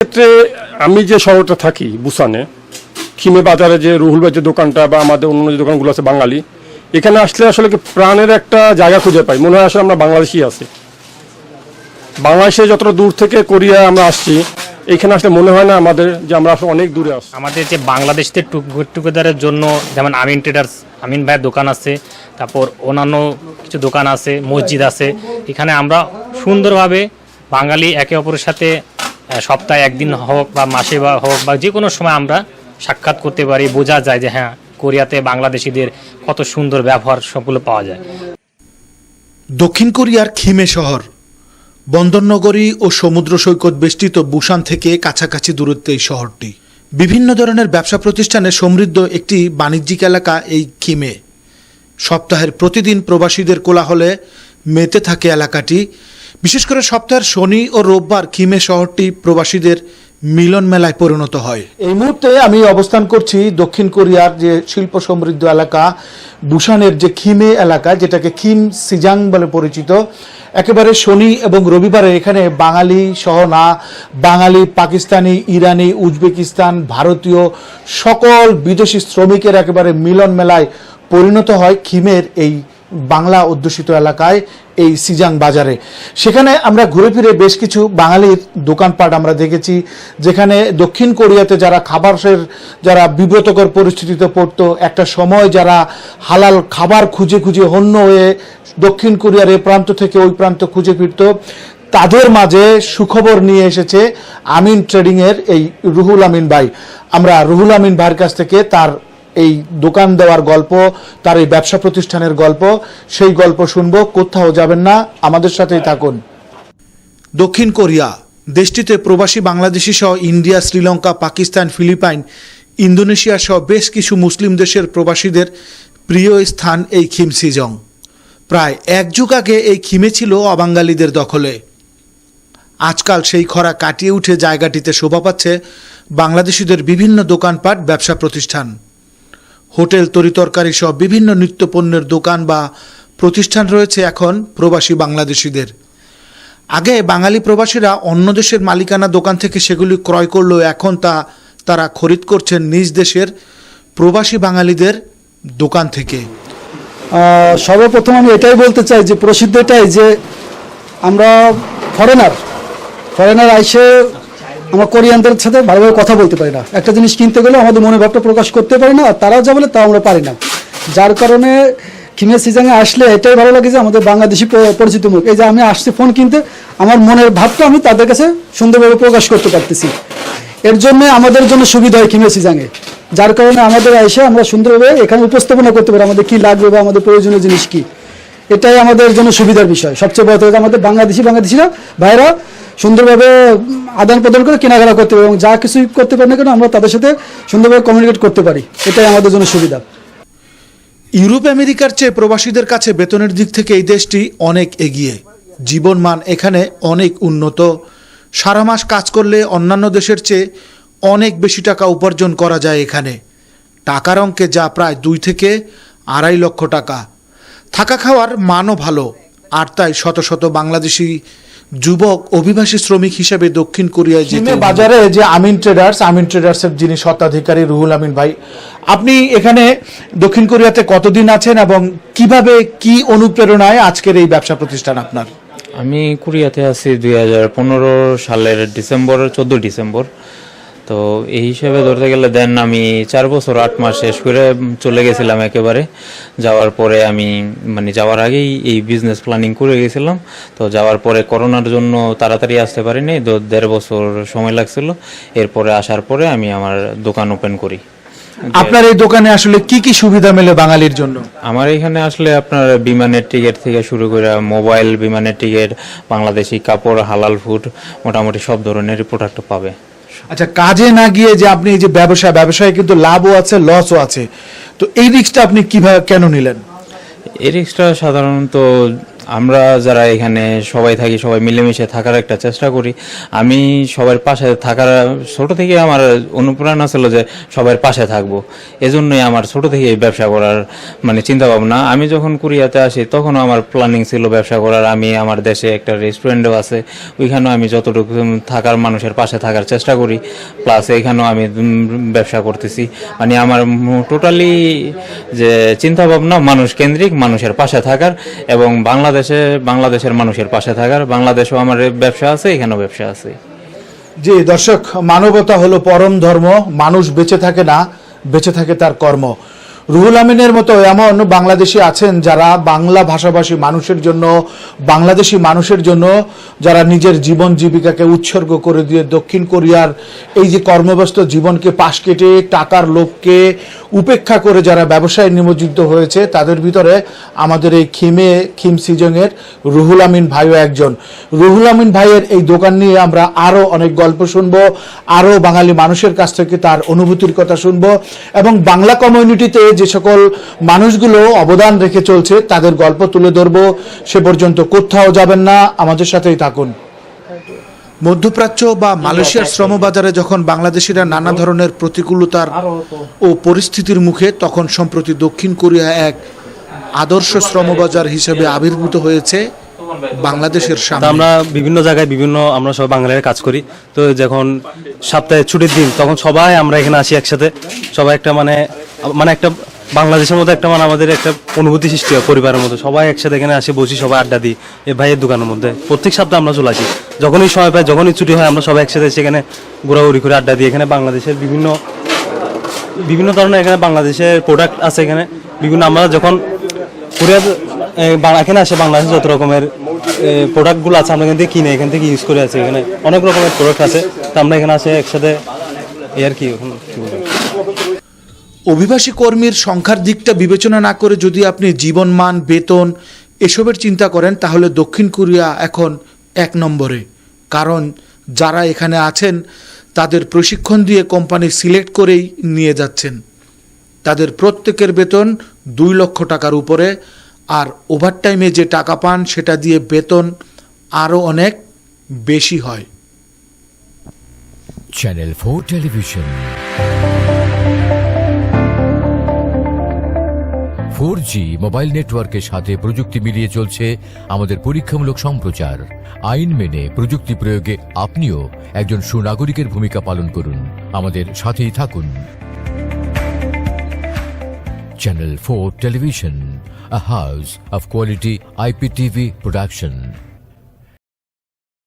ক্ষেত্রে আমি যে শহরটা থাকি বুসানে, খিমে বাজারে যে রুহুল ভাই যে দোকানটা বা আমাদের অন্য যে দোকানগুলো আছে বাঙালি, এখানে আসলে আসলে কি প্রাণের একটা জায়গা খুঁজে পাই। মনে হয় আসলে আমরা বাংলাদেশি আছি। বাংলাদেশে যতটা দূর থেকে কোরিয়া আমরা আসছি, এইখানে আসলে মনে হয় না আমাদের যে আমরা আসলে অনেক দূরে আসছি। আমাদের যে বাংলাদেশতে গেট টুগেদারের জন্য যেমন আমিন ট্রেডার্স, আমিন ভাইয়ের দোকান আছে, তারপর অন্যান্য কিছু দোকান আছে, মসজিদ আছে। এখানে আমরা সুন্দরভাবে বাঙালি একে অপরের সাথে সপ্তাহে একদিন হোক বা মাসে বা হোক বা যে কোনো সময় আমরা সাক্ষাৎ করতে পারি। বোঝা যায় যে হ্যাঁ, কোরিয়াতে বাংলাদেশিদের কত সুন্দর ব্যবহার সবগুলো পাওয়া যায়। দক্ষিণ কোরিয়ার খিমে শহর বন্দরনগরী ও সমুদ্র সৈকত বেষ্টিত বুসান থেকে কাছাকাছি দূরত্বে এই শহরটি। বিভিন্ন ধরনের ব্যবসা প্রতিষ্ঠানে সমৃদ্ধ একটি বাণিজ্যিক এলাকা এই খিমে। সপ্তাহের প্রতিদিন প্রবাসীদের কোলাহলে মেতে থাকে এলাকাটি। বিশেষ করে সপ্তাহের শনি ও রোববার খিমে শহরটি প্রবাসীদের মিলন মেলায় পরিণত হয়। এই মুহূর্তে আমি অবস্থান করছি দক্ষিণ কোরিয়ার যে শিল্প সমৃদ্ধ এলাকা বুসানের যে খিমে এলাকা, যেটাকে খিম সিজাং বলে পরিচিত। একেবারে শনি এবং রবিবারে এখানে বাঙালি সহ না, বাঙালি, পাকিস্তানি, ইরানি, উজবেকিস্তান, ভারতীয় সকল বিদেশি শ্রমিকের একেবারে মিলন মেলায় পরিণত হয় খিমের এই বাংলা অধ্যুষিত এলাকায়, এই সিজাং বাজারে। সেখানে আমরা ঘুরে ফিরে বেশ কিছু বাঙালির দোকানপাট আমরা দেখেছি, যেখানে দক্ষিণ কোরিয়াতে যারা খাবারের যারা বিব্রতকর পরিস্থিতিতে পড়তো, একটা সময় যারা হালাল খাবার খুঁজে খুঁজে হন্য হয়ে দক্ষিণ কোরিয়ার এ প্রান্ত থেকে ওই প্রান্ত খুঁজে ফিরত, তাদের মাঝে সুখবর নিয়ে এসেছে আমিন ট্রেডিংয়ের এই রুহুল আমিন ভাই। আমরা রুহুল আমিন ভাইয়ের কাছ থেকে তার এই দোকান দেওয়ার গল্প, তার এই ব্যবসা প্রতিষ্ঠানের গল্প, সেই গল্প শুনবো। কোথাও যাবেন না, আমাদের সাথেই থাকুন। দক্ষিণ কোরিয়া দেশটিতে প্রবাসী বাংলাদেশি সহ India, Sri Lanka, Pakistan, Philippines, Indonesia সহ বেশ কিছু মুসলিম দেশের প্রবাসীদের প্রিয় স্থান এই খিম সিজং। প্রায় এক যুগ আগে এই খিমে ছিল অবাঙালিদের দখলে। আজকাল সেই খরা কাটিয়ে উঠে জায়গাটিতে শোভা পাচ্ছে বাংলাদেশিদের বিভিন্ন দোকানপাট, ব্যবসা প্রতিষ্ঠান, হোটেল, তরিতরকারি সহ বিভিন্ন নিত্যপণ্যের দোকান বা প্রতিষ্ঠান রয়েছে এখন প্রবাসী বাংলাদেশিদের। আগে বাঙালি প্রবাসীরা অন্য দেশের মালিকানা দোকান থেকে সেগুলি ক্রয় করলেও এখন তারা খরিদ করছেন নিজ দেশের প্রবাসী বাঙালিদের দোকান থেকে। সর্বপ্রথম আমি এটাই বলতে চাই যে প্রসিদ্ধ এটাই যে আমরা ফরেনার আইসে আমরা কোরিয়ানদের সাথে ভালোভাবে কথা বলতে পারি না। একটা জিনিস কিনতে গেলে আমাদের মনের ভাবটা প্রকাশ করতে পারি না, আর তারাও যা বলে তাও আমরা পারি না। যার কারণে খিমে সিজনে আসলে এটাই ভালো লাগে যে আমাদের বাংলাদেশি পরিচিত মুখ, এই যে আমি আসছি ফোন কিনতে, আমার মনের ভাবটা আমি তাদের কাছে সুন্দরভাবে প্রকাশ করতে পারতেছি। এর জন্য আমাদের জন্য সুবিধা হয় খিমে সিজনে, যার কারণে আমাদের এসে আমরা সুন্দরভাবে এখানে উপস্থাপনা করতে পারি আমাদের কি লাগবে বা আমাদের প্রয়োজনীয় জিনিস কি। এটাই আমাদের জন্য সুবিধার বিষয়। সবচেয়ে বড় কথা আমাদের বাংলাদেশিরা ভাইরা সুন্দরভাবে আদান প্রদান করে কেনাকাটা করতে পারি এবং যা কিছুই করতে পারি না কেন আমরা তাদের সাথে সুন্দরভাবে কমিউনিকেট করতে পারি। এটাই আমাদের জন্য সুবিধা। ইউরোপ আমেরিকার চেয়ে প্রবাসীদের কাছে বেতনের দিক থেকে এই দেশটি অনেক এগিয়ে। জীবনমান এখানে অনেক উন্নত। সারা মাস কাজ করলে অন্যান্য দেশের চেয়ে অনেক বেশি টাকা উপার্জন করা যায় এখানে। টাকার অঙ্কে যা প্রায় 2 থেকে 2.5 লক্ষ টাকা। থাকা খাওয়ার মানও ভালো, আর তাই শত শত বাংলাদেশি যুবক অভিবাসী শ্রমিক হিসেবে দক্ষিণ কোরিয়ায় যেতে। বাজারে যে আমিন ট্রেডার্সের যিনি স্বত্বাধিকারী রুহুল আমিন ভাই, আপনি এখানে দক্ষিণ কোরিয়াতে কতদিন আছেন এবং কিভাবে কি অনুপ্রেরণায় আজকের এই ব্যবসা প্রতিষ্ঠান আপনার? আমি কোরিয়াতে আছি 2015 সালের 14 ডিসেম্বর। তো এই হিসেবে ধরতে গেলে দেন আমি 4 বছর 8 মাস শেষ করে চলে গেছিলাম একেবারে। যাওয়ার পরে আমি যাওয়ার আগেই এই বিজনেস প্ল্যানিং করে গেছিলাম। তো যাওয়ার পরে করোনার জন্য তাড়াতাড়ি আসতে পারিনি, 1.5 বছর সময় লাগছিল। এরপরে আসার পরে আমি আমার দোকান ওপেন করি। আপনার এই দোকানে আসলে কি কি সুবিধা মেলে বাঙালির জন্য? আমার এখানে আসলে আপনার বিমানের টিকিট থেকে শুরু করে মোবাইল, বিমানের টিকিট, বাংলাদেশি কাপড়, হালাল ফুড, মোটামুটি সব ধরনের প্রোডাক্ট পাবে। আচ্ছা, কাজে না গিয়ে যে আপনি এই যে ব্যবসায় কিন্তু লাভও আছে লসও আছে, তো এই রিস্কটা আপনি কিভাবে কেন নিলেন? এই রিস্কটা সাধারণত আমরা যারা এখানে সবাই থাকি সবাই মিলেমিশে থাকার একটা চেষ্টা করি। আমি সবার পাশে থাকার ছোট থেকে আমার অনুপ্রেরণা ছিল যে সবার পাশে থাকবো, এজন্যই আমার ছোট থেকে এই ব্যবসা করার মানে চিন্তা ভাবনা। আমি যখন কোরিয়াতে আসি তখনও আমার প্ল্যানিং ছিল ব্যবসা করার। আমি আমার দেশে একটা রেস্টুরেন্টও আছে, ওইখানেও আমি যতটুকু থাকার মানুষের পাশে থাকার চেষ্টা করি, প্লাস এখানেও আমি ব্যবসা করতেছি। মানে আমার টোটালি যে চিন্তা ভাবনা মানুষ কেন্দ্রিক, মানুষের পাশে থাকার এবং বাংলাদেশের মানুষের পাশে থাকার। বাংলাদেশেও আমার ব্যবসা আছে, এখানেও ব্যবসা আছে। জি দর্শক, মানবতা হলো পরম ধর্ম, মানুষ বেঁচে থাকে না, বেঁচে থাকে তার কর্ম। রুহুল আমিনের মতো এমন বাংলাদেশি আছেন যারা বাংলা ভাষাভাষী মানুষের জন্য, বাংলাদেশি মানুষের জন্য যারা নিজের জীবন জীবিকাকে উৎসর্গ করে দিয়ে দক্ষিণ কোরিয়ার এই যে কর্মব্যস্ত জীবনকে পাশ কেটে টাকার লোভকে উপেক্ষা করে যারা ব্যবসায় নিমজ্জিত হয়েছে, তাদের ভিতরে আমাদের এই খিম সিজংয়ের রুহুল আমিন ভাইও একজন। রুহুল আমিন ভাইয়ের এই দোকান নিয়ে আমরা আরও অনেক গল্প শুনবো, আরও বাঙালি মানুষের কাছ থেকে তার অনুভূতির কথা শুনবো, এবং বাংলা কমিউনিটিতে যে সকল মানুষগুলো অবদান রেখে চলছে তাদের গল্প তুলে ধরবো। সে পর্যন্ত কোথাও যাবেন না, আমাদের সাথেই থাকুন। মধ্যপ্রাচ্য বা মালয়েশিয়ার শ্রমবাজারে যখন বাংলাদেশিরা নানা ধরনের প্রতিকূলতার ও পরিস্থিতির মুখে, তখন সম্প্রতি দক্ষিণ কোরিয়া এক আদর্শ শ্রমবাজার হিসেবে আবির্ভূত হয়েছে বাংলাদেশের সামনে। আমরা বিভিন্ন জায়গায় আমরা সব বাঙালিরা কাজ করি, তো যখন সপ্তাহে ছুটির দিন তখন সবাই আমরা এখানে আসি একসাথে। সবাই একটা মানে একটা বাংলাদেশের মধ্যে একটা আমাদের একটা অনুভূতি সৃষ্টি হয় পরিবারের মধ্যে। সবাই একসাথে এখানে আসি, বসি, সবাই আড্ডা দিই এই ভাইয়ের দোকানের মধ্যে। প্রত্যেক সপ্তাহে আমরা চলে আসি, যখনই সময় পাই, যখনই ছুটি হয় আমরা সবাই একসাথে সেখানে ঘোরাঘুরি করে আড্ডা দিই। এখানে বাংলাদেশের বিভিন্ন ধরনের এখানে বাংলাদেশের প্রোডাক্ট আছে। এখানে বিভিন্ন আমরা যখন কোরিয়া এখানে আসে, বাংলাদেশের যত রকমের প্রোডাক্টগুলো আছে আমরা এখান থেকে কিনে, এখান থেকে ইউজ করে আছি। এখানে অনেক রকমের প্রোডাক্ট আছে, তো আমরা এখানে আসে একসাথে এই আর কি। অভিবাসী কর্মীর সংখ্যার দিকটা বিবেচনা না করে যদি আপনি জীবনমান, বেতন এসবের চিন্তা করেন, তাহলে দক্ষিণ কোরিয়া এখন 1 নম্বরে। কারণ যারা এখানে আছেন তাদের প্রশিক্ষণ দিয়ে কোম্পানি সিলেক্ট করেই নিয়ে যাচ্ছেন। তাদের প্রত্যেকের বেতন 2 লক্ষ টাকার উপরে, আর ওভারটাইমে যে টাকা পান সেটা দিয়ে বেতন আরও অনেক বেশি হয়। চ্যানেল 4 টেলিভিশন 4G মোবাইল নেটওয়ার্কের সাথে প্রযুক্তি মিলিয়ে চলছে আমাদের পরীক্ষামূলক সম্প্রচার। আইন মেনে প্রযুক্তি প্রয়োগে আপনিও একজন সুনাগরিকের ভূমিকা পালন করুন, আমাদের সাথেই থাকুন। Channel 4 television, a house of quality IPTV production.